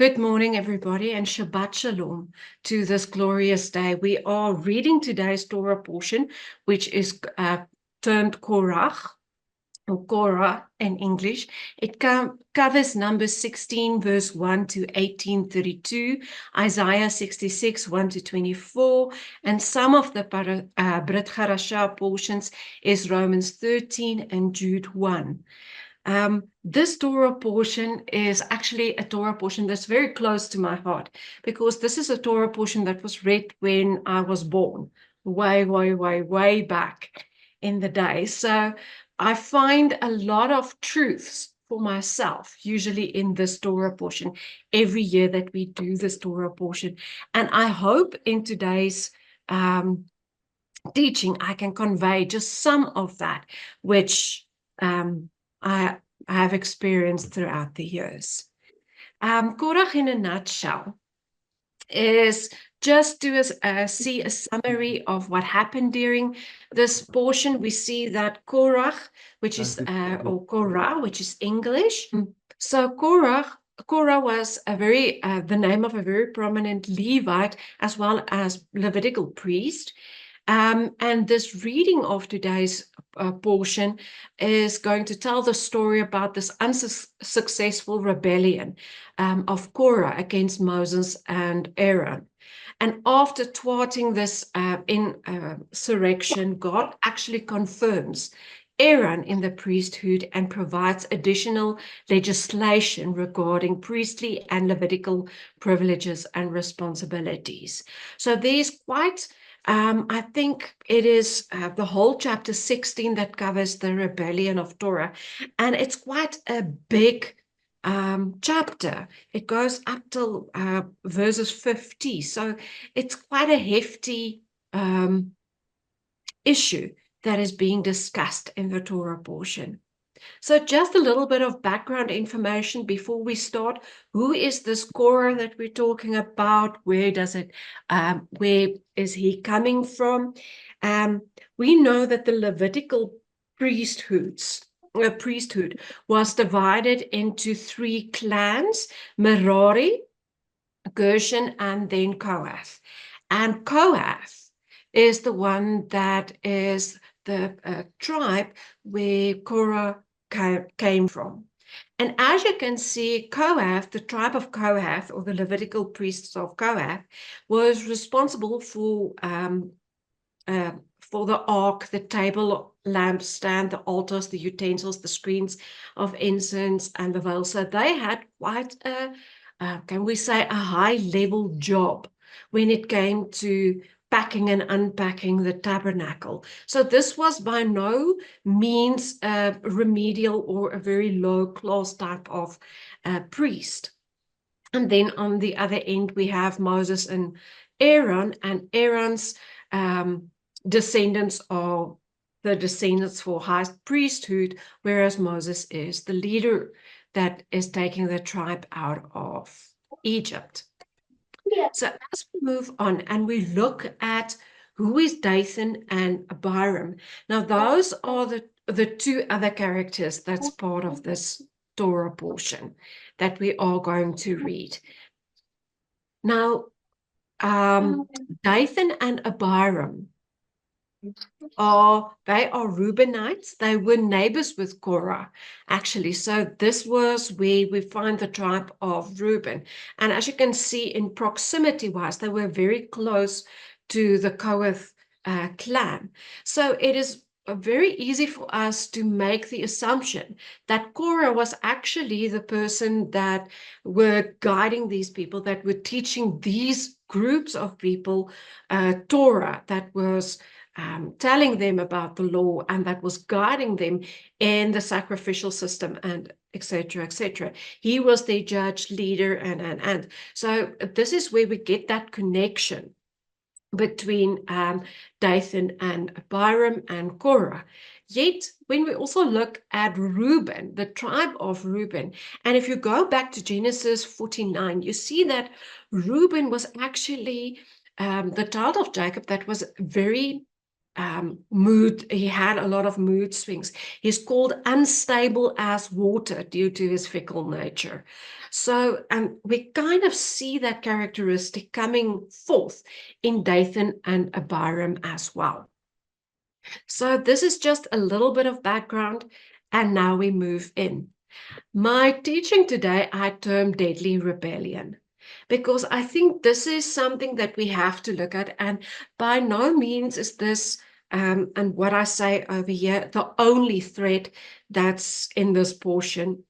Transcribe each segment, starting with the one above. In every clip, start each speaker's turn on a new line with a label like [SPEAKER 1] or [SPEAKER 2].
[SPEAKER 1] Good morning, everybody, and Shabbat Shalom to this glorious day. We are reading today's Torah portion, which is termed Korach, or Korah in English. It covers Numbers 16, verse 1 to 18:32, Isaiah 66, 1 to 24, and some of the Brit Harashah portions is Romans 13 and Jude 1. This Torah portion is actually a Torah portion that's very close to my heart because this is a Torah portion that was read when I was born, way back in the day. So I find a lot of truths for myself, usually in this Torah portion, every year that we do this Torah portion. And I hope in today's teaching, I can convey just some of that, which I have experienced throughout the years. Korach in a nutshell is just to see a summary of what happened during this portion. We see that Korach, which is, or Korah, which is English. So Korah was the name of a very prominent Levite as well as Levitical priest. And this reading of today's portion is going to tell the story about this unsuccessful rebellion of Korah against Moses and Aaron. And after thwarting this insurrection, God actually confirms Aaron in the priesthood and provides additional legislation regarding priestly and Levitical privileges and responsibilities. So there's quite I think it is the whole chapter 16 that covers the rebellion of Torah, and it's quite a big chapter. It goes up till verses 50, so it's quite a hefty issue that is being discussed in the Torah portion. So just a little bit of background information before we start. Who is this Korah that we're talking about? Where is he coming from? We know that the Levitical priesthood was divided into three clans: Merari, Gershon, and then Kohath. And Kohath is the one that is the tribe where Korah came from. And as you can see, Kohath, the tribe of Kohath, or the Levitical priests of Kohath, was responsible for the ark, the table, lampstand, the altars, the utensils, the screens of incense, and the veil. So they had quite can we say, a high-level job when it came to packing and unpacking the tabernacle. So this was by no means a remedial or a very low-class type of priest. And then on the other end, we have Moses and Aaron's descendants are the descendants for high priesthood, whereas Moses is the leader that is taking the tribe out of Egypt. Yeah. So as we move on and we look at who is Dathan and Abiram, now those are the two other characters that's part of this Torah portion that we are going to read. Now, Dathan and Abiram they are Reubenites. They were neighbors with Korah, actually. So this was where we find the tribe of Reuben. And as you can see, in proximity-wise, they were very close to the Kohath clan. So it is very easy for us to make the assumption that Korah was actually the person that were guiding these people, that were teaching these groups of people Torah, that was telling them about the law, and that was guiding them in the sacrificial system, and etc., etc. He was their judge, leader, and. So this is where we get that connection between Dathan and Abiram and Korah. Yet, when we also look at Reuben, the tribe of Reuben, and if you go back to Genesis 49, you see that Reuben was actually the child of Jacob that was very mood. He had a lot of mood swings. He's called unstable as water due to his fickle nature. So, and we kind of see that characteristic coming forth in Dathan and Abiram as well. So this is just a little bit of background, and now we move in. My teaching today I termed Deadly Rebellion, because I think this is something that we have to look at, and by no means is this, and what I say over here, the only thread that's in this portion.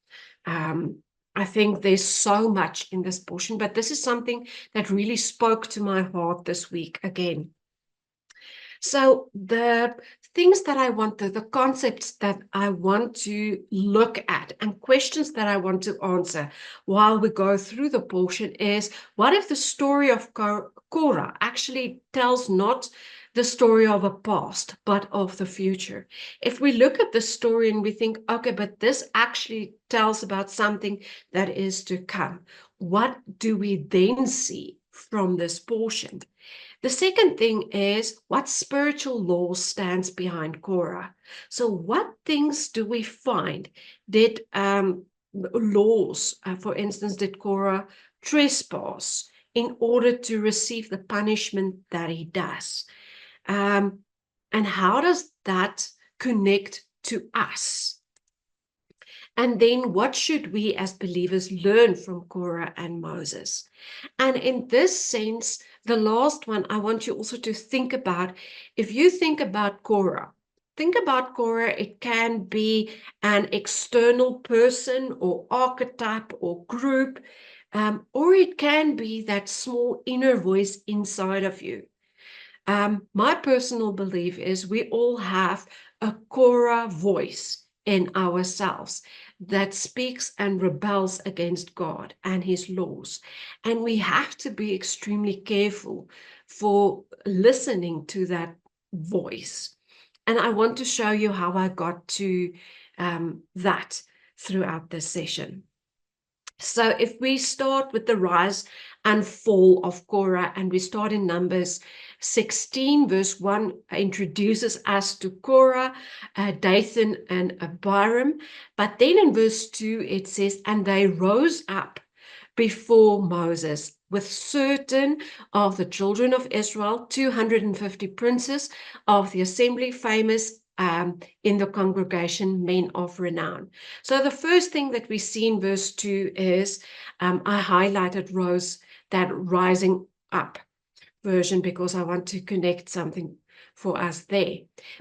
[SPEAKER 1] Um, I think there's so much in this portion, but this is something that really spoke to my heart this week again. So the things that I want the concepts that I want to look at and questions that I want to answer while we go through the portion is, what if the story of Korah actually tells not the story of a past, but of the future? If we look at the story and we think, okay, but this actually tells about something that is to come, what do we then see from this portion? The second thing is, what spiritual law stands behind Korah? So what things do we find? Did laws, for instance, did Korah trespass in order to receive the punishment that he does? And how does that connect to us? And then what should we as believers learn from Korah and Moses? And in this sense, the last one I want you also to think about, if you think about Korah, it can be an external person or archetype or group, or it can be that small inner voice inside of you. My personal belief is we all have a Korah voice in ourselves that speaks and rebels against God and his laws. And we have to be extremely careful for listening to that voice. And I want to show you how I got to that throughout this session. So if we start with the rise and fall of Korah, and we start in Numbers 16, verse 1 introduces us to Korah, Dathan, and Abiram. But then in verse 2, it says, and they rose up before Moses with certain of the children of Israel, 250 princes of the assembly, famous in the congregation, men of renown. So the first thing that we see in verse 2 is, I highlighted that rising up version because I want to connect something for us there.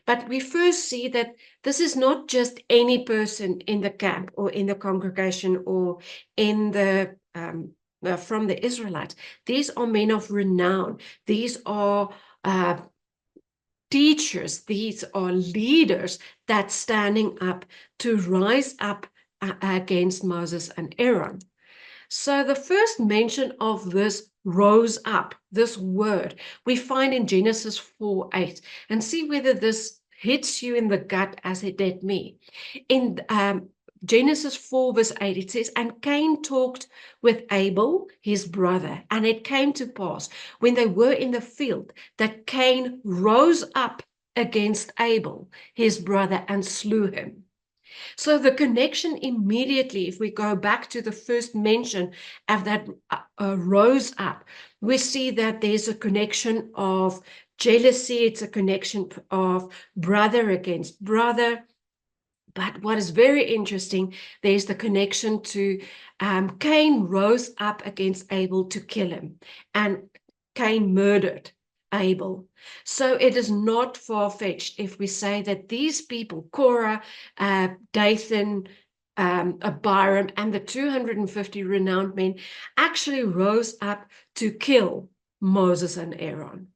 [SPEAKER 1] But we first see that this is not just any person in the camp or in the congregation or in the from the Israelites. These are men of renown. These are teachers. These are leaders that's standing up to rise up against Moses and Aaron. So the first mention of this rose up, this word, we find in Genesis 4:8, and see whether this hits you in the gut as it did me. In Genesis 4 verse 8, it says, and Cain talked with Abel, his brother, and it came to pass when they were in the field that Cain rose up against Abel, his brother, and slew him. So the connection immediately, if we go back to the first mention of that rose up, we see that there's a connection of jealousy. It's a connection of brother against brother. But what is very interesting, there's the connection to Cain rose up against Abel to kill him, and Cain murdered Abel. So it is not far-fetched if we say that these people, Korah, Dathan, Abiram, and the 250 renowned men, actually rose up to kill Moses and Aaron.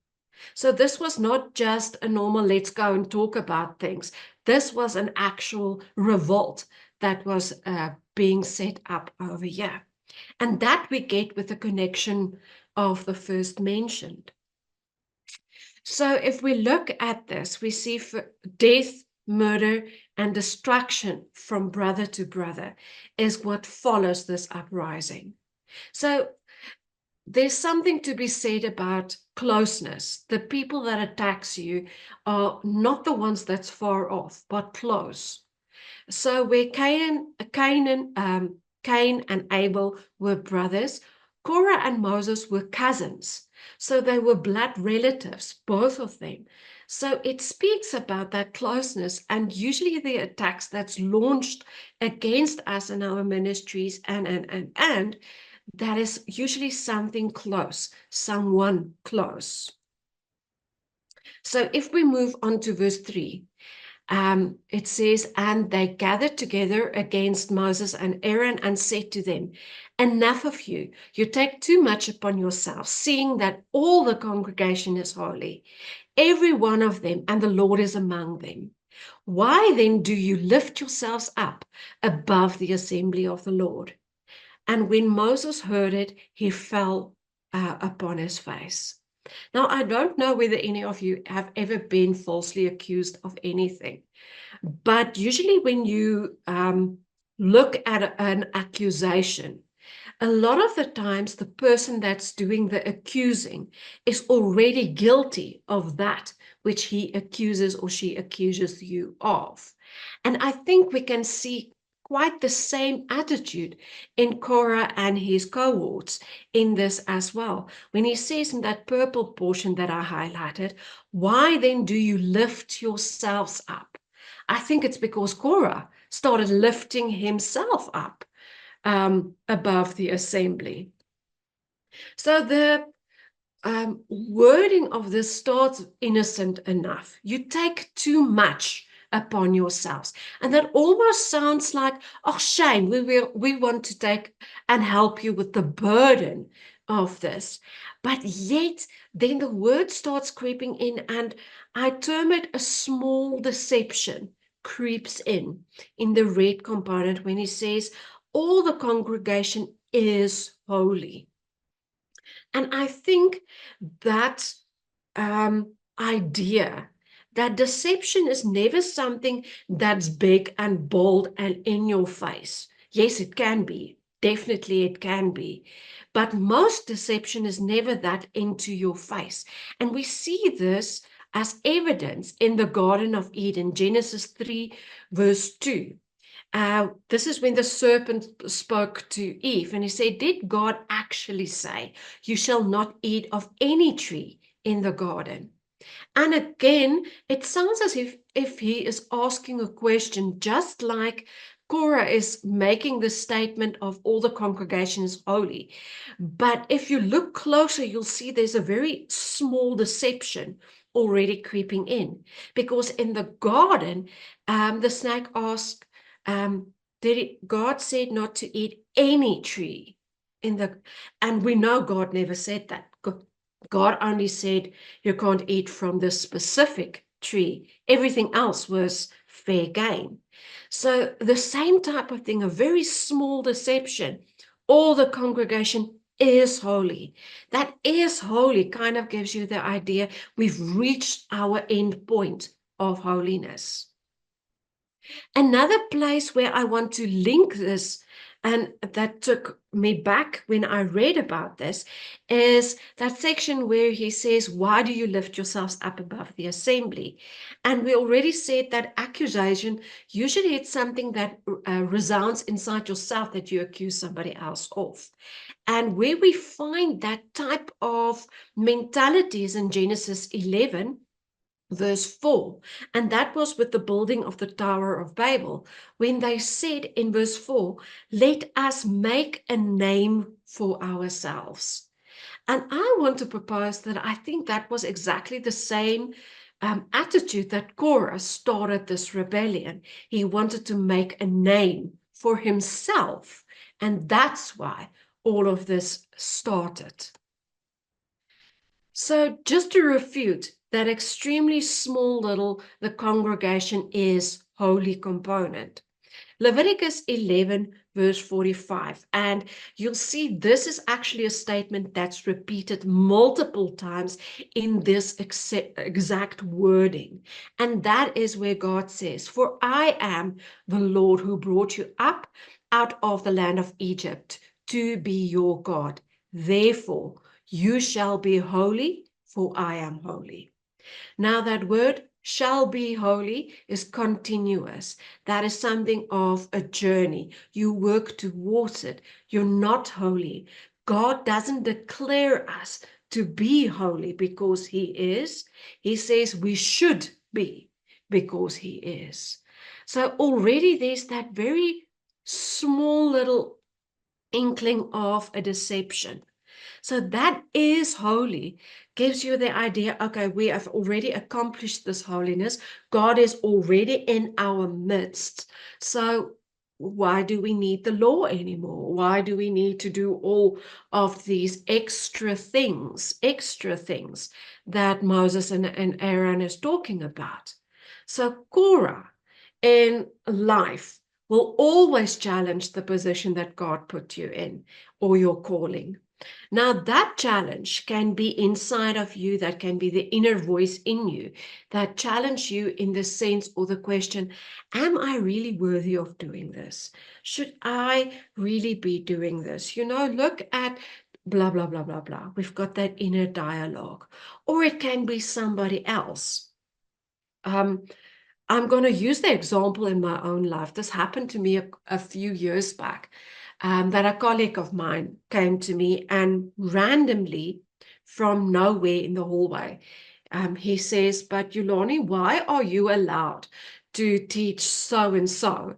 [SPEAKER 1] So this was not just a normal, let's go and talk about things. This was an actual revolt that was being set up over here. And that we get with the connection of the first mentioned. So if we look at this, we see death, murder, and destruction from brother to brother is what follows this uprising. So there's something to be said about closeness. The people that attacks you are not the ones that's far off, but close. So where Cain and Abel were brothers, Korah and Moses were cousins. So they were blood relatives, both of them. So it speaks about that closeness, and usually the attacks that's launched against us in our ministries and that is usually something close, someone close. So if we move on to verse 3, it says, and they gathered together against Moses and Aaron and said to them, enough of you, you take too much upon yourselves, seeing that all the congregation is holy, every one of them, and the Lord is among them. Why then do you lift yourselves up above the assembly of the Lord? And when Moses heard it, he fell upon his face. Now, I don't know whether any of you have ever been falsely accused of anything, but usually when you look at an accusation, a lot of the times the person that's doing the accusing is already guilty of that which he accuses or she accuses you of. And I think we can see quite the same attitude in Korah and his cohorts in this as well. When he says in that purple portion that I highlighted, why then do you lift yourselves up? I think it's because Korah started lifting himself up above the assembly. So the wording of this starts innocent enough. You take too much upon yourselves. And that almost sounds like, oh, shame, we want to take and help you with the burden of this. But yet, then the word starts creeping in, and I term it a small deception creeps in the red component when he says, all the congregation is holy. And I think that idea that deception is never something that's big and bold and in your face. Yes, it can be. Definitely, it can be. But most deception is never that into your face. And we see this as evidence in the Garden of Eden, Genesis 3, verse 2. This is when the serpent spoke to Eve, and he said, did God actually say, you shall not eat of any tree in the garden? And again, it sounds as if he is asking a question, just like Korah is making the statement of all the congregation is holy. But if you look closer, you'll see there's a very small deception already creeping in. Because in the garden, the snake asked, God said not to eat any tree in the, and we know God never said that. God only said you can't eat from this specific tree. Everything else was fair game. So the same type of thing, a very small deception. All the congregation is holy. That is holy kind of gives you the idea we've reached our end point of holiness. Another place where I want to link this, and that took me back when I read about this, is that section where he says, why do you lift yourselves up above the assembly? And we already said that accusation, usually it's something that resounds inside yourself that you accuse somebody else of. And where we find that type of mentality is in Genesis 11, verse 4, and that was with the building of the Tower of Babel, when they said in verse 4, let us make a name for ourselves. And I want to propose that I think that was exactly the same attitude that Korah started this rebellion. He wanted to make a name for himself, and that's why all of this started. So just to refute that extremely small little the congregation is holy component. Leviticus 11 verse 45, and you'll see this is actually a statement that's repeated multiple times in this exact wording. And that is where God says, for I am the Lord who brought you up out of the land of Egypt to be your God. Therefore, you shall be holy, for I am holy. Now, that word shall be holy is continuous. That is something of a journey. You work towards it. You're not holy. God doesn't declare us to be holy because He is. He says we should be because He is. So already there's that very small little inkling of a deception. So that is holy, gives you the idea, okay, we have already accomplished this holiness. God is already in our midst. So why do we need the law anymore? Why do we need to do all of these extra things that Moses and Aaron is talking about? So Korah in life will always challenge the position that God put you in or your calling. Now, that challenge can be inside of you, that can be the inner voice in you that challenge you in the sense or the question, am I really worthy of doing this? Should I really be doing this? Look at blah, blah, blah, blah, blah. We've got that inner dialogue. Or it can be somebody else. I'm going to use the example in my own life. This happened to me a few years back, that a colleague of mine came to me and randomly from nowhere in the hallway, he says, but Yulani, why are you allowed to teach so and so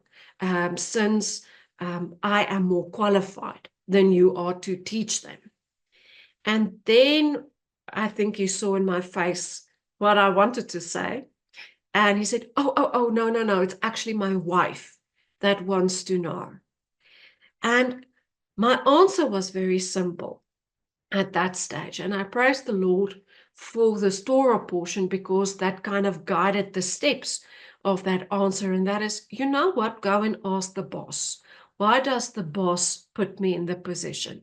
[SPEAKER 1] since I am more qualified than you are to teach them? And then I think he saw in my face what I wanted to say. And he said, oh, no, no, no, it's actually my wife that wants to know. And my answer was very simple at that stage. And I praised the Lord for the Torah portion because that kind of guided the steps of that answer. And that is, you know what? Go and ask the boss. Why does the boss put me in the position?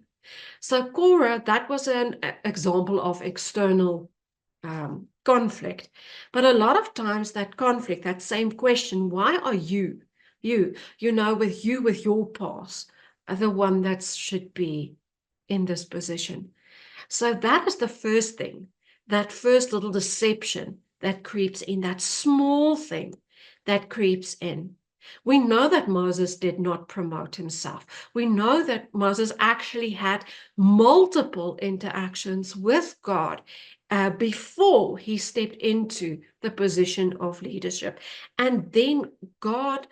[SPEAKER 1] So Korah, that was an example of external conflict. But a lot of times that conflict, that same question, why are with your past, are the one that should be in this position? So that is the first thing, that first little deception that creeps in, that small thing that creeps in. We know that Moses did not promote himself. We know that Moses actually had multiple interactions with God before he stepped into the position of leadership. And then God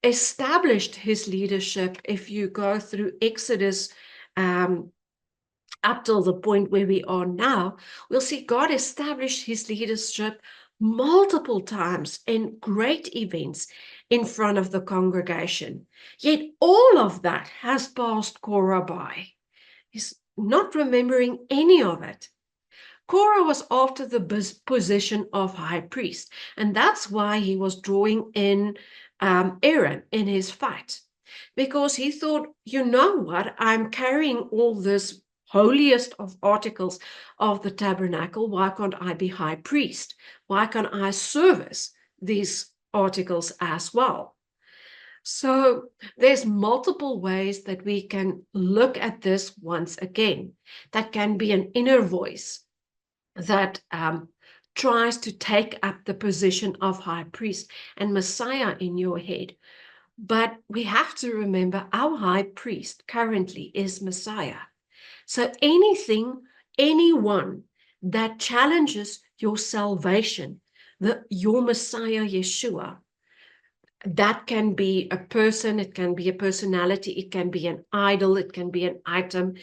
[SPEAKER 1] established his leadership. If you go through Exodus, up till the point where we are now, we'll see God establish his leadership multiple times in great events in front of the congregation. Yet all of that has passed Korah by. He's not remembering any of it. Korah was after the position of high priest, and that's why he was drawing in Aaron in his fight, because he thought, you know what, I'm carrying all this holiest of articles of the tabernacle. Why can't I be high priest? Why can't I service these articles as well? So there's multiple ways that we can look at this once again. That can be an inner voice that tries to take up the position of high priest and Messiah in your head. But we have to remember our high priest currently is Messiah. So anyone that challenges your salvation, your Messiah, Yeshua, that can be a person, it can be a personality, it can be an idol, it can be an item,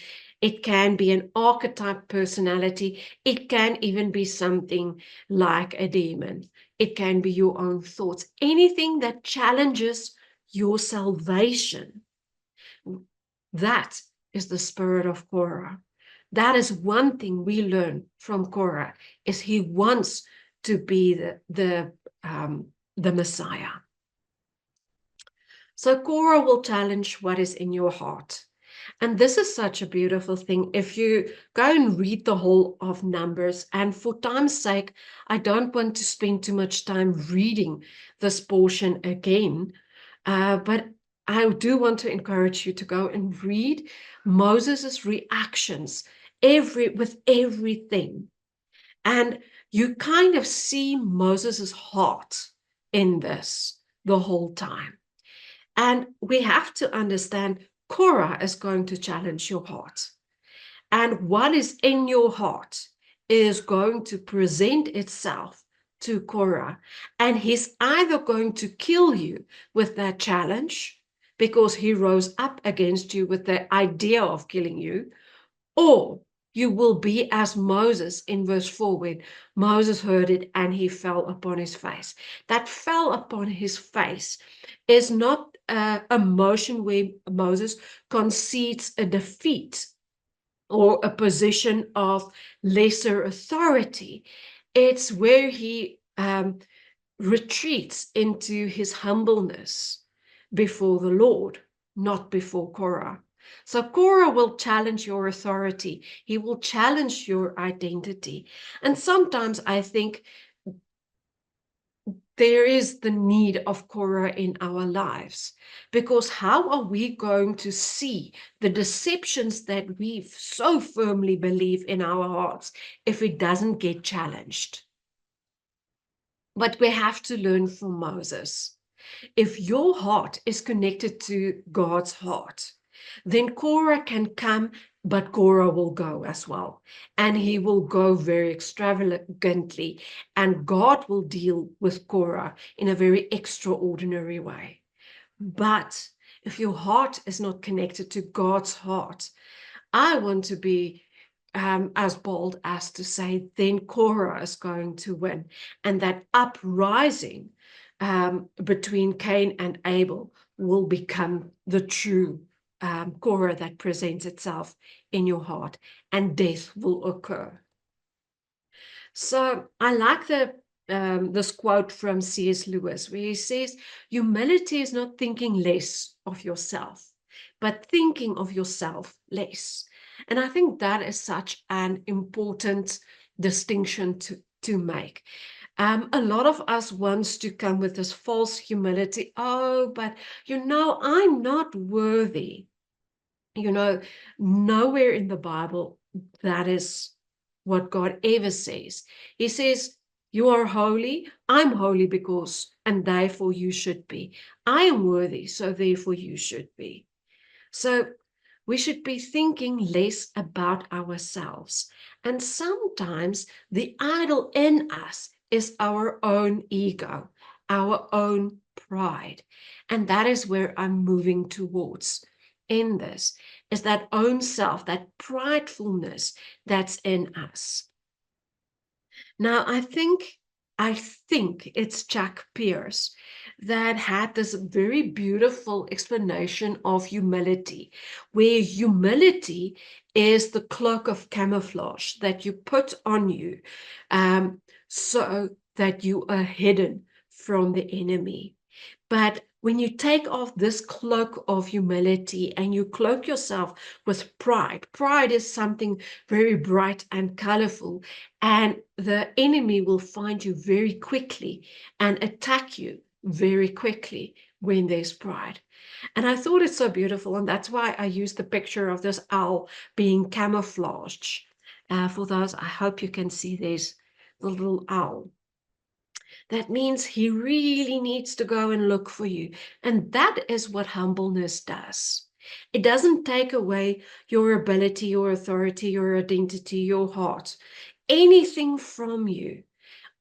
[SPEAKER 1] it can be an archetype personality, it can even be something like a demon, it can be your own thoughts, anything that challenges your salvation. That is the spirit of Korah. That is one thing we learn from Korah, is he wants to be the Messiah. So Korah will challenge what is in your heart. And this is such a beautiful thing. If you go and read the whole of Numbers, and for time's sake, I don't want to spend too much time reading this portion again, but I do want to encourage you to go and read Moses's reactions with everything. And you kind of see Moses's heart in this the whole time. And we have to understand Korah is going to challenge your heart. And what is in your heart is going to present itself to Korah. And he's either going to kill you with that challenge because he rose up against you with the idea of killing you, or you will be as Moses in verse 4, when Moses heard it and he fell upon his face. That fell upon his face is not a motion where Moses concedes a defeat or a position of lesser authority. It's where he retreats into his humbleness before the Lord, not before Korah. So Korah will challenge your authority. He will challenge your identity. And sometimes I think there is the need of Korah in our lives, because how are we going to see the deceptions that we so firmly believe in our hearts if it doesn't get challenged? But we have to learn from Moses. If your heart is connected to God's heart, then Korah can come, but Korah will go as well. And he will go very extravagantly, and God will deal with Korah in a very extraordinary way. But if your heart is not connected to God's heart, I want to be as bold as to say, then Korah is going to win. And that uprising between Cain and Abel will become the true Korah that presents itself in your heart, and death will occur. So I like this quote from C.S. Lewis, where he says, humility is not thinking less of yourself, but thinking of yourself less. And I think that is such an important distinction to make. A lot of us wants to come with this false humility. Oh, but I'm not worthy. Nowhere in the Bible that is what God ever says. He says, you are holy, I'm holy because, and therefore you should be. I am worthy, so therefore you should be. So we should be thinking less about ourselves. And sometimes the idol in us is our own ego, our own pride. And that is where I'm moving towards in this, is that own self, that pridefulness that's in us. Now, I think it's Jack Pierce that had this very beautiful explanation of humility, where humility is the cloak of camouflage that you put on you, so that you are hidden from the enemy. But when you take off this cloak of humility and you cloak yourself with pride, pride is something very bright and colorful, and the enemy will find you very quickly and attack you very quickly when there's pride. And I thought it's so beautiful, and that's why I used the picture of this owl being camouflaged. For those, I hope you can see there's the little owl. That means he really needs to go and look for you. And that is what humbleness does. It doesn't take away your ability, your authority, your identity, your heart, anything from you.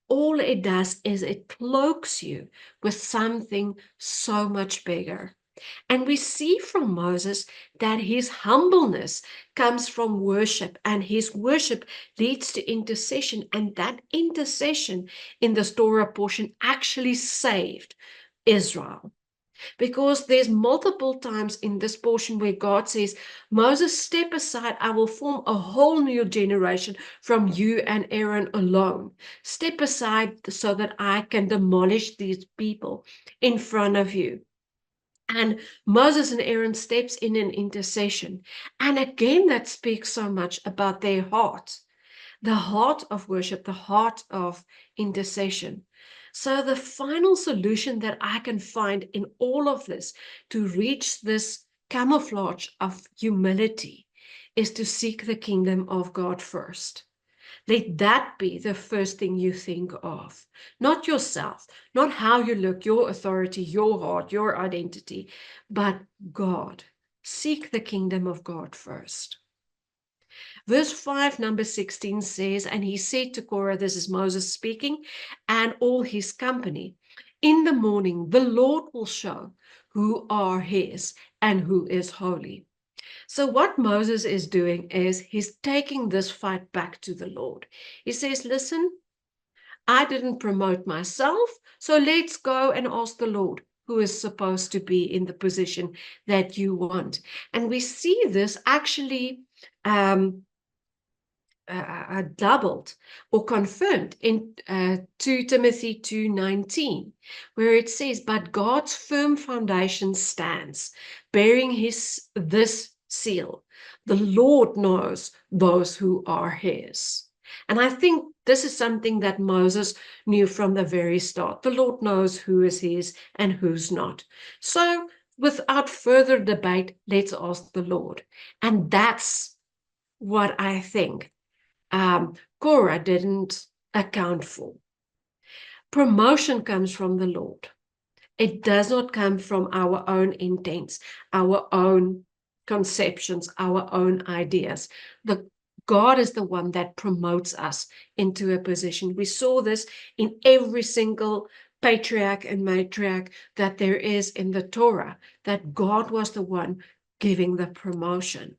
[SPEAKER 1] All it does is it cloaks you with something so much bigger. And we see from Moses that his humbleness comes from worship, and his worship leads to intercession. And that intercession in the Torah portion actually saved Israel. Because there's multiple times in this portion where God says, Moses, step aside, I will form a whole new generation from you and Aaron alone. Step aside so that I can demolish these people in front of you. And Moses and Aaron steps in an intercession. And again, that speaks so much about their heart, the heart of worship, the heart of intercession. So the final solution that I can find in all of this to reach this camouflage of humility is to seek the kingdom of God first. Let that be the first thing you think of. Not yourself, not how you look, your authority, your heart, your identity, but God. Seek the kingdom of God first. Verse 5, number 16 says, and he said to Korah, this is Moses speaking, and all his company, in the morning the Lord will show who are his and who is holy. So what Moses is doing is he's taking this fight back to the Lord. He says, listen, I didn't promote myself, so let's go and ask the Lord who is supposed to be in the position that you want. And we see this actually um, doubled or confirmed in 2 Timothy 2:19, where it says, but God's firm foundation stands, bearing this seal. The Lord knows those who are his. And I think this is something that Moses knew from the very start. The Lord knows who is his and who's not. So without further debate, let's ask the Lord. And that's what I think Korah didn't account for. Promotion comes from the Lord. It does not come from our own intents, our own conceptions, our own ideas. God is the one that promotes us into a position. We saw this in every single patriarch and matriarch that there is in the Torah, that God was the one giving the promotion.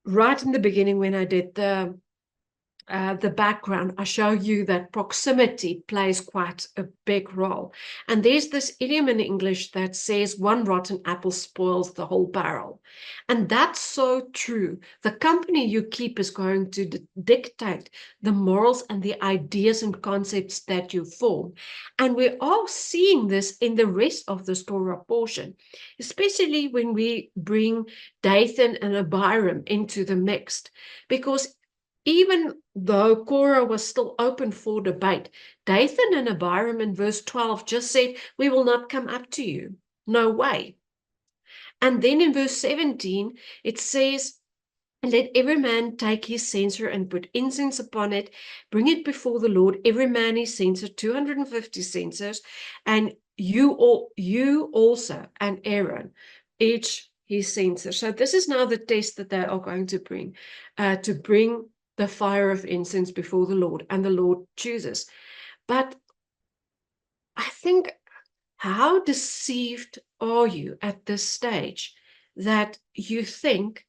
[SPEAKER 1] Right in the beginning, when I did the background, I show you that proximity plays quite a big role. And there's this idiom in English that says one rotten apple spoils the whole barrel. And that's so true. The company you keep is going to dictate the morals and the ideas and concepts that you form. And we're all seeing this in the rest of the Torah portion, especially when we bring Dathan and Abiram into the mix. Because even though Korah was still open for debate, Dathan and Abiram in verse 12 just said, we will not come up to you. No way. And then in verse 17, it says, let every man take his censer and put incense upon it, bring it before the Lord, every man his censer, 250 censers, and you also, and Aaron, each his censer. So this is now the test that they are going to bring the fire of incense before the Lord, and the Lord chooses. But I think, how deceived are you at this stage that you think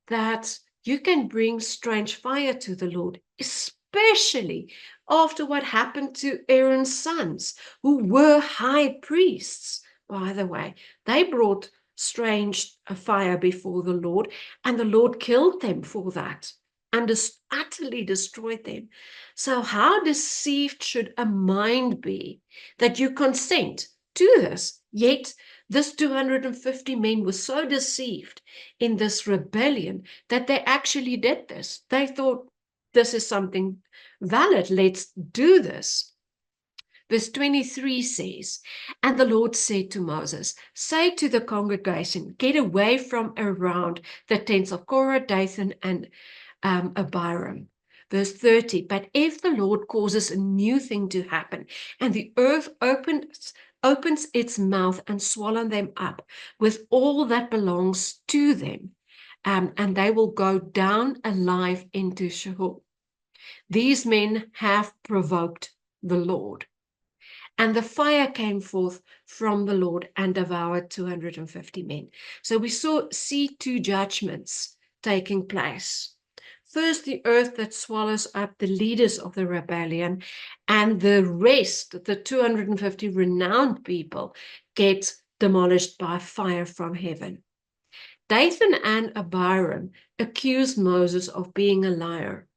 [SPEAKER 1] that you can bring strange fire to the Lord, especially after what happened to Aaron's sons, who were high priests, by the way. They brought strange fire before the Lord, and the Lord killed them for that and utterly destroyed them. So how deceived should a mind be that you consent to this, yet this 250 men were so deceived in this rebellion that they actually did this. They thought, this is something valid, let's do this. Verse 23 says, and the Lord said to Moses, say to the congregation, get away from around the tents of Korah, Dathan, and Abiram. Verse 30, but if the Lord causes a new thing to happen, and the earth opens its mouth and swallow them up with all that belongs to them, and they will go down alive into Sheol. These men have provoked the Lord. And the fire came forth from the Lord and devoured 250 men. So we see two judgments taking place. First, the earth that swallows up the leaders of the rebellion, and the rest, the 250 renowned people, get demolished by fire from heaven. Dathan and Abiram accused Moses of being a liar.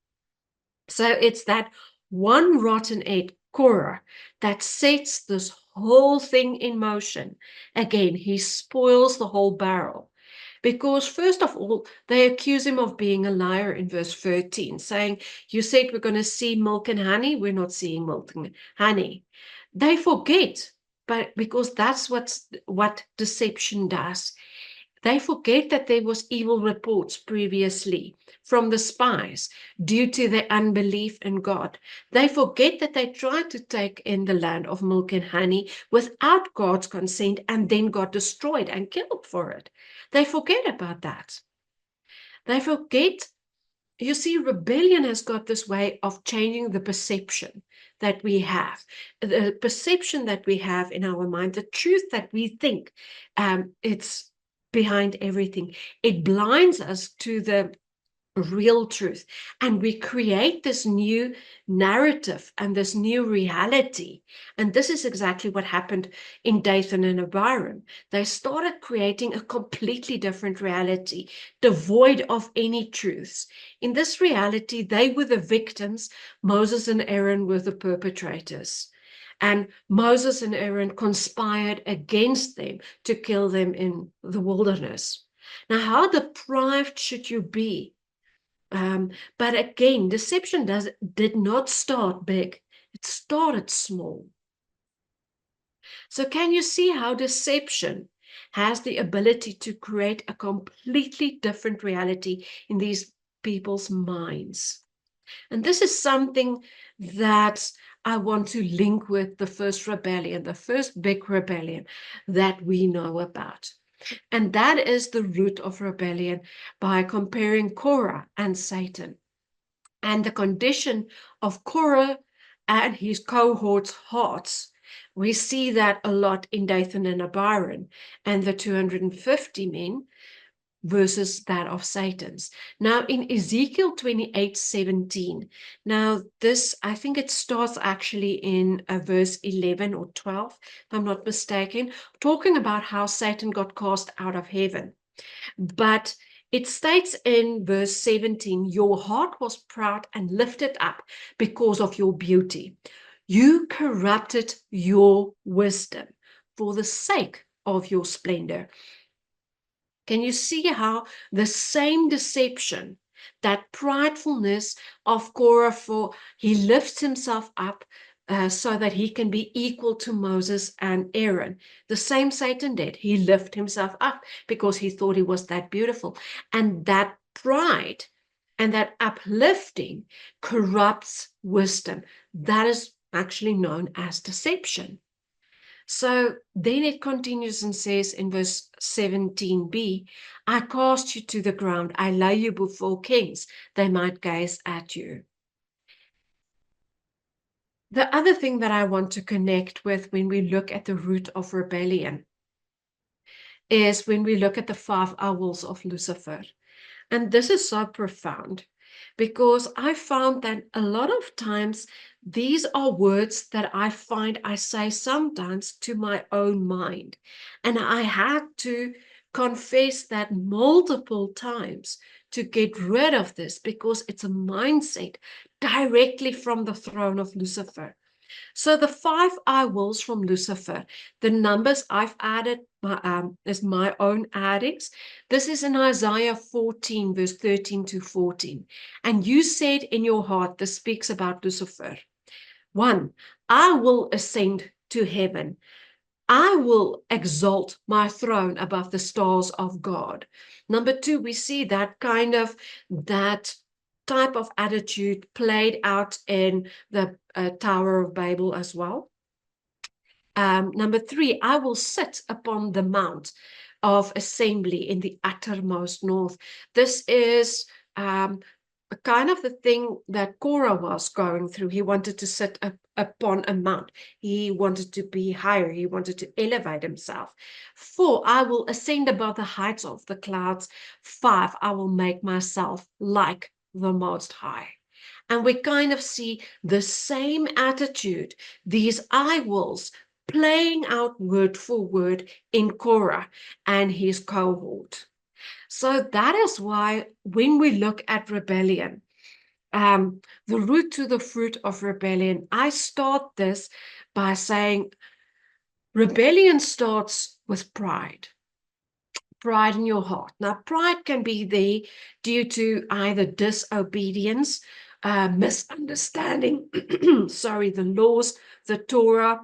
[SPEAKER 1] So it's that one rotten egg, Korah, that sets this whole thing in motion. Again, he spoils the whole barrel. Because, first of all, they accuse him of being a liar in verse 13, saying, "You said we're going to see milk and honey. We're not seeing milk and honey." They forget, but because that's what deception does. They forget that there was evil reports previously from the spies due to their unbelief in God. They forget that they tried to take in the land of milk and honey without God's consent and then got destroyed and killed for it. They forget about that. They forget. You see, rebellion has got this way of changing the perception that we have, the perception that we have in our mind, the truth that we think it's behind everything. It blinds us to the real truth. And we create this new narrative and this new reality. And this is exactly what happened in Dathan and Abiram. They started creating a completely different reality, devoid of any truths. In this reality, they were the victims, Moses and Aaron were the perpetrators. And Moses and Aaron conspired against them to kill them in the wilderness. Now, how deprived should you be? But again, deception did not start big. It started small. So can you see how deception has the ability to create a completely different reality in these people's minds? And this is something that I want to link with the first rebellion, the first big rebellion that we know about. And that is the root of rebellion by comparing Korah and Satan. And the condition of Korah and his cohorts' hearts. We see that a lot in Dathan and Abiram and the 250 men versus that of Satan's. Now in Ezekiel 28:17, now this, I think it starts actually in verse 11 or 12, if I'm not mistaken, talking about how Satan got cast out of heaven. But it states in verse 17, "Your heart was proud and lifted up because of your beauty. You corrupted your wisdom for the sake of your splendor." Can you see how the same deception, that pridefulness of Korah, for he lifts himself up so that he can be equal to Moses and Aaron. The same Satan did. He lifted himself up because he thought he was that beautiful. And that pride and that uplifting corrupts wisdom. That is actually known as deception. So then it continues and says in verse 17b, "I cast you to the ground, I lay you before kings, they might gaze at you." The other thing that I want to connect with when we look at the root of rebellion is when we look at the 5 owls of Lucifer. And this is so profound because I found that a lot of times these are words that I find I say sometimes to my own mind. And I had to confess that multiple times to get rid of this because it's a mindset directly from the throne of Lucifer. So the 5 I wills from Lucifer, the numbers I've added is my own addings. This is in Isaiah 14, verse 13 to 14. "And you said in your heart," this speaks about Lucifer, 1, "I will ascend to heaven. I will exalt my throne above the stars of God." Number 2, we see that type of attitude played out in the Tower of Babel as well. Number 3, "I will sit upon the mount of assembly in the uttermost north." This is kind of the thing that Korah was going through. He wanted to sit upon a mount. He wanted to be higher. He wanted to elevate himself. 4, "I will ascend above the heights of the clouds." 5, "I will make myself like the Most High." And we kind of see the same attitude, these "I wills" playing out word for word in Korah and his cohort. So that is why when we look at rebellion, the root to the fruit of rebellion, I start this by saying rebellion starts with pride. pride in your heart. Now, pride can be there due to either disobedience, misunderstanding, sorry, the laws, the Torah.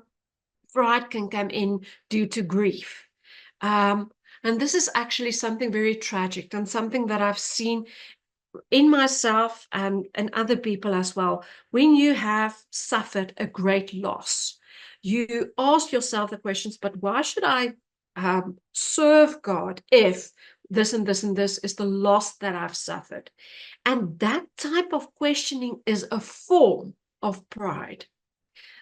[SPEAKER 1] Pride can come in due to grief. Um, and this is actually something very tragic and something that I've seen in myself and other people as well. When you have suffered a great loss, you ask yourself the questions, but why should I serve God if this and this and this is the loss that I've suffered? And that type of questioning is a form of pride.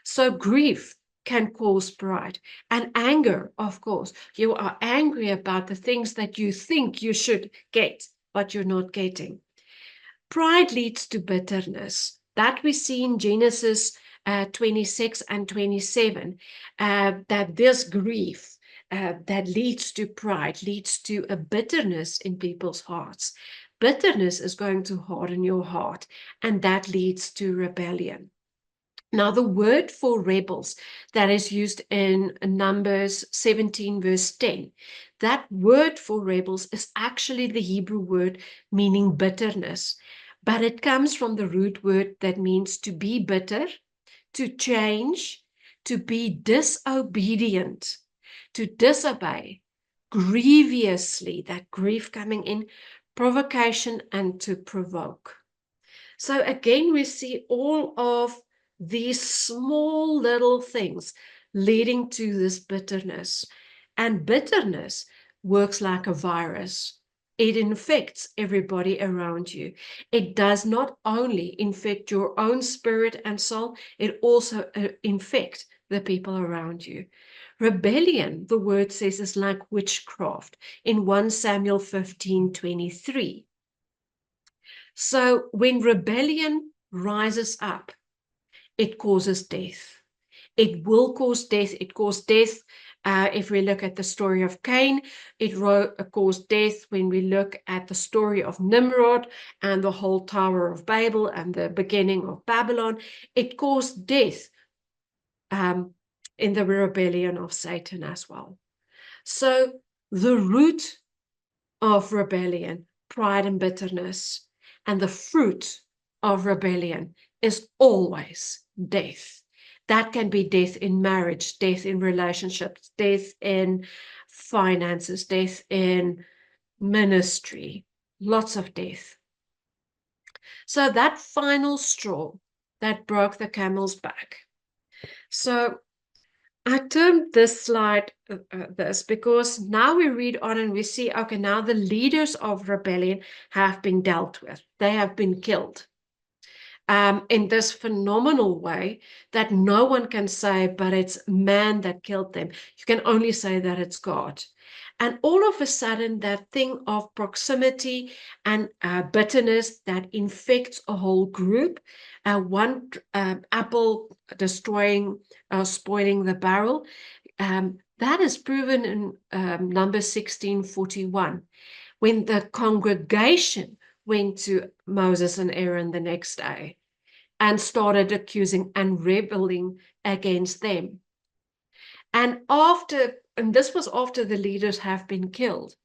[SPEAKER 1] So grief can cause pride and anger, of course. You are angry about the things that you think you should get, but you're not getting. Pride leads to bitterness. That we see in Genesis 26 and 27, that this grief that leads to pride leads to a bitterness in people's hearts. Bitterness is going to harden your heart, and that leads to rebellion. Now, the word for rebels that is used in Numbers 17, verse 10, that word for rebels is actually the Hebrew word meaning bitterness, but it comes from the root word that means to be bitter, to change, to be disobedient, to disobey, grievously, that grief coming in, provocation, and to provoke. So again, we see all of these small little things leading to this bitterness. And bitterness works like a virus. It infects everybody around you. It does not only infect your own spirit and soul, it also infects the people around you. Rebellion, the word says, is like witchcraft in 1 Samuel 15:23. So when rebellion rises up, it causes death. It will cause death. It caused death. If we look at the story of Cain, it caused death when we look at the story of Nimrod and the whole Tower of Babel and the beginning of Babylon. It caused death in the rebellion of Satan as well. So the root of rebellion, pride and bitterness, and the fruit of rebellion is always death. That can be death in marriage, death in relationships, death in finances, death in ministry, lots of death. So that final straw that broke the camel's back. So I termed this slide this because now we read on and we see, okay, now the leaders of rebellion have been dealt with. They have been killed in this phenomenal way that no one can say, but it's man that killed them. You can only say that it's God. And all of a sudden, that thing of proximity and bitterness that infects a whole group, one apple destroying, spoiling the barrel, that is proven in Numbers 16:41, when the congregation went to Moses and Aaron the next day and started accusing and rebelling against them. And this was after the leaders have been killed.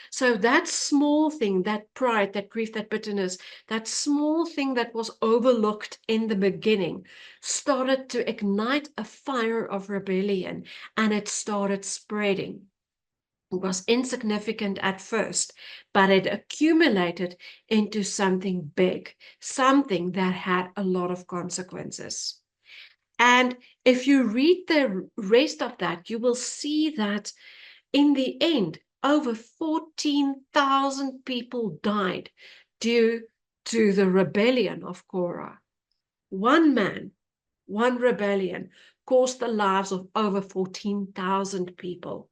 [SPEAKER 1] So that small thing, that pride, that grief, that bitterness, that small thing that was overlooked in the beginning started to ignite a fire of rebellion, and it started spreading. It was insignificant at first, but it accumulated into something big, something that had a lot of consequences. And if you read the rest of that, you will see that in the end, over 14,000 people died due to the rebellion of Korah. One man, one rebellion cost the lives of over 14,000 people.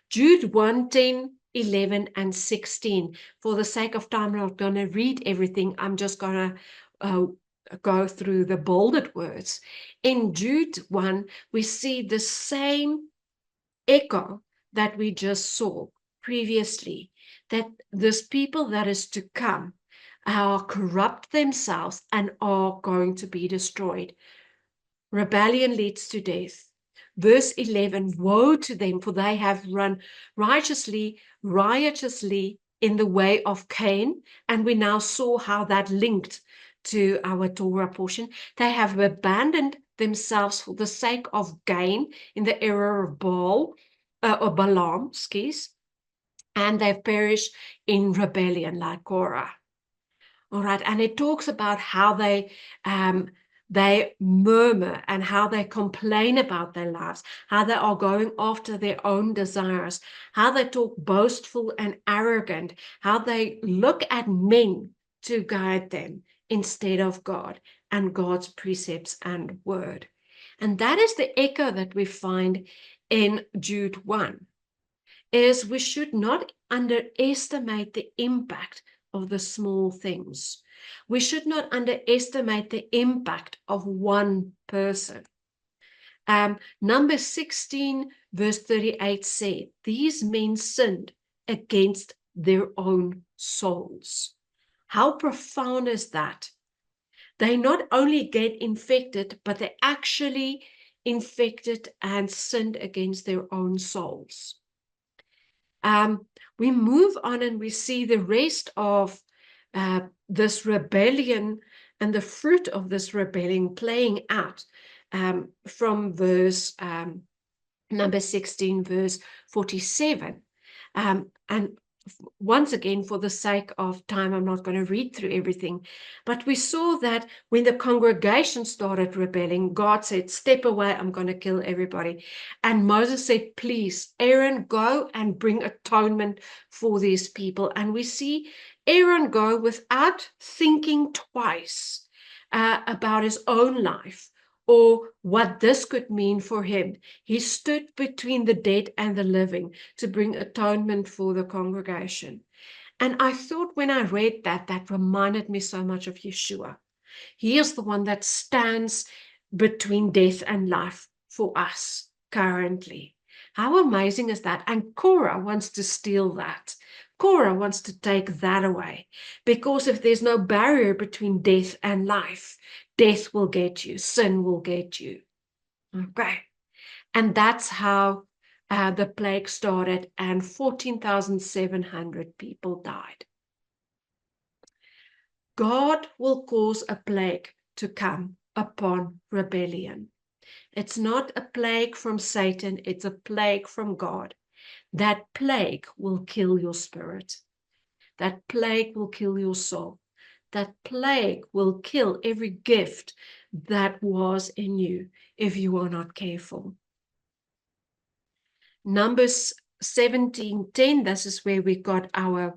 [SPEAKER 1] Jude 1, 10, 11, and 16. For the sake of time, I'm not going to read everything. I'm just going to go through the bolded words. In Jude 1, we see the same echo that we just saw previously, that this people that is to come are corrupt themselves and are going to be destroyed. Rebellion leads to death. Verse 11, woe to them, for they have run riotously in the way of Cain. And we now saw how that linked to our Torah portion. They have abandoned themselves for the sake of gain in the error of Baal, or Balaam, excuse, and they've perished in rebellion like Korah. All right, and it talks about how they murmur and how they complain about their lives, how they are going after their own desires, how they talk boastful and arrogant, how they look at men to guide them instead of God and God's precepts and word. And that is the echo that we find in Jude 1, is we should not underestimate the impact of the small things. We should not underestimate the impact of one person. Numbers 16, verse 38 said, these men sinned against their own souls. How profound is that? They not only get infected, but they actually infected and sinned against their own souls. We move on and we see the rest of this rebellion and the fruit of this rebellion playing out from verse number 16, verse 47. And once again, for the sake of time, I'm not going to read through everything, but we saw that when the congregation started rebelling, God said, step away, I'm going to kill everybody. And Moses said, please, Aaron, go and bring atonement for these people. And we see Aaron go without thinking twice about his own life or what this could mean for him. He stood between the dead and the living to bring atonement for the congregation. And I thought when I read that, that reminded me so much of Yeshua. He is the one that stands between death and life for us currently. How amazing is that? And Korah wants to steal that. Korah wants to take that away, because if there's no barrier between death and life, death will get you, sin will get you. Okay. And that's how the plague started, and 14,700 people died. God will cause a plague to come upon rebellion. It's not a plague from Satan, it's a plague from God. That plague will kill your spirit. That plague will kill your soul. That plague will kill every gift that was in you if you are not careful. Numbers 17:10, this is where we got our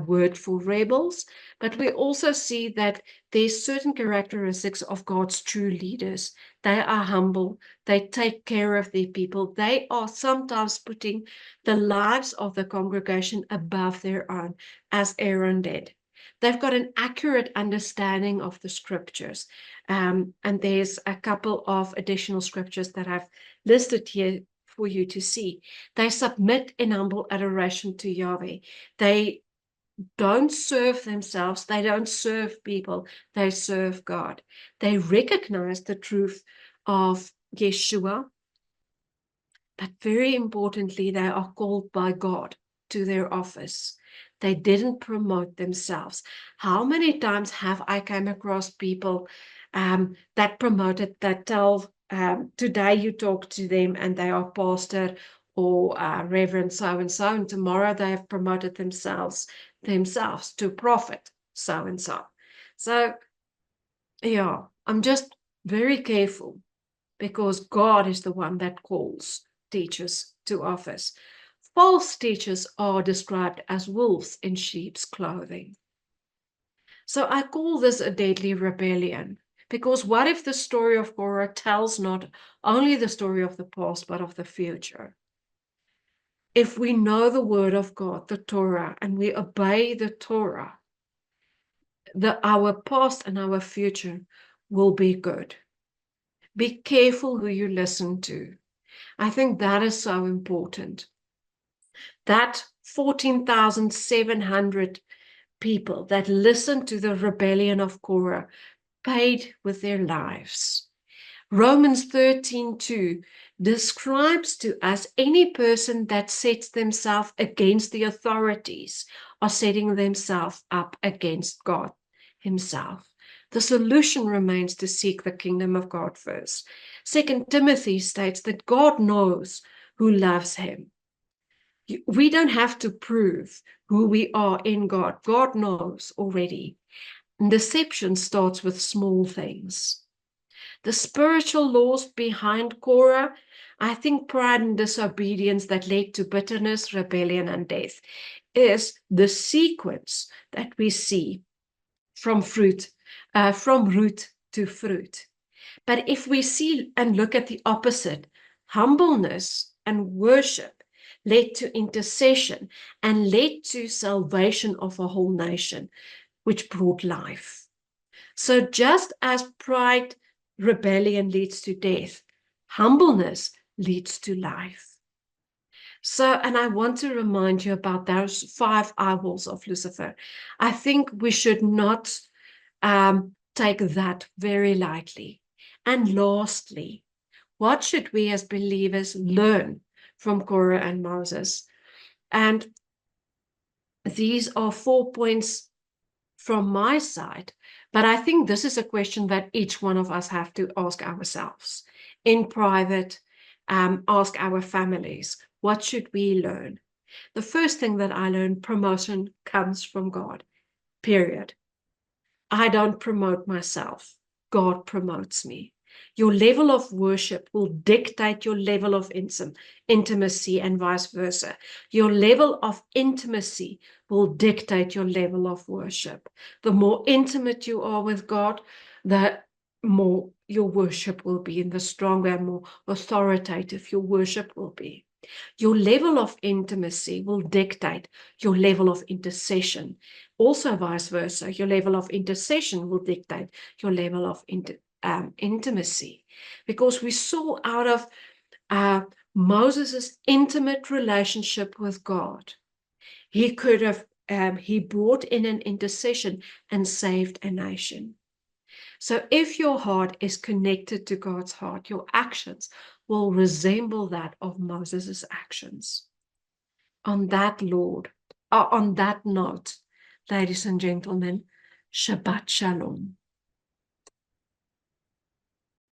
[SPEAKER 1] word for rebels. But we also see that there's certain characteristics of God's true leaders. They are humble. They take care of their people. They are sometimes putting the lives of the congregation above their own, as Aaron did. They've got an accurate understanding of the scriptures. And there's a couple of additional scriptures that I've listed here for you to see. They submit in humble adoration to Yahweh. They don't serve themselves. They don't serve people. They serve God. They recognize the truth of Yeshua. But very importantly, they are called by God to their office. They didn't promote themselves. How many times have I come across people that promoted, that tell, today you talk to them and they are pastor or reverend so-and-so, and tomorrow they have promoted themselves to prophet so-and-so. So, yeah, I'm just very careful, because God is the one that calls teachers to office. False teachers are described as wolves in sheep's clothing. So I call this a deadly rebellion, because what if the story of Korah tells not only the story of the past, but of the future? If we know the word of God, the Torah, and we obey the Torah, our past and our future will be good. Be careful who you listen to. I think that is so important. That 14,700 people that listened to the rebellion of Korah paid with their lives. Romans 13:2 describes to us any person that sets themselves against the authorities are setting themselves up against God himself. The solution remains to seek the kingdom of God first. 2 Timothy states that God knows who loves him. We don't have to prove who we are in God. God knows already. And deception starts with small things. The spiritual laws behind Korah, I think pride and disobedience that led to bitterness, rebellion, and death, is the sequence that we see from root to fruit. But if we see and look at the opposite, humbleness and worship led to intercession and led to salvation of a whole nation, which brought life. So just as pride, rebellion leads to death, humbleness leads to life. So, and I want to remind you about those 5 eyeballs of Lucifer. I think we should not take that very lightly. And lastly, what should we as believers learn from Korah and Moses? And these are 4 points from my side, but I think this is a question that each one of us have to ask ourselves in private, ask our families, what should we learn? The first thing that I learned, promotion comes from God, period. I don't promote myself. God promotes me. Your level of worship will dictate your level of intimacy and vice versa. Your level of intimacy will dictate your level of worship. The more intimate you are with God, the more your worship will be, and the stronger and more authoritative your worship will be. Your level of intimacy will dictate your level of intercession. Also, vice versa, your level of intercession will dictate your level of intimacy. Because we saw out of Moses' intimate relationship with God, he could have, he brought in an intercession and saved a nation. So if your heart is connected to God's heart, your actions will resemble that of Moses' actions. On that, on that note, ladies and gentlemen, Shabbat Shalom.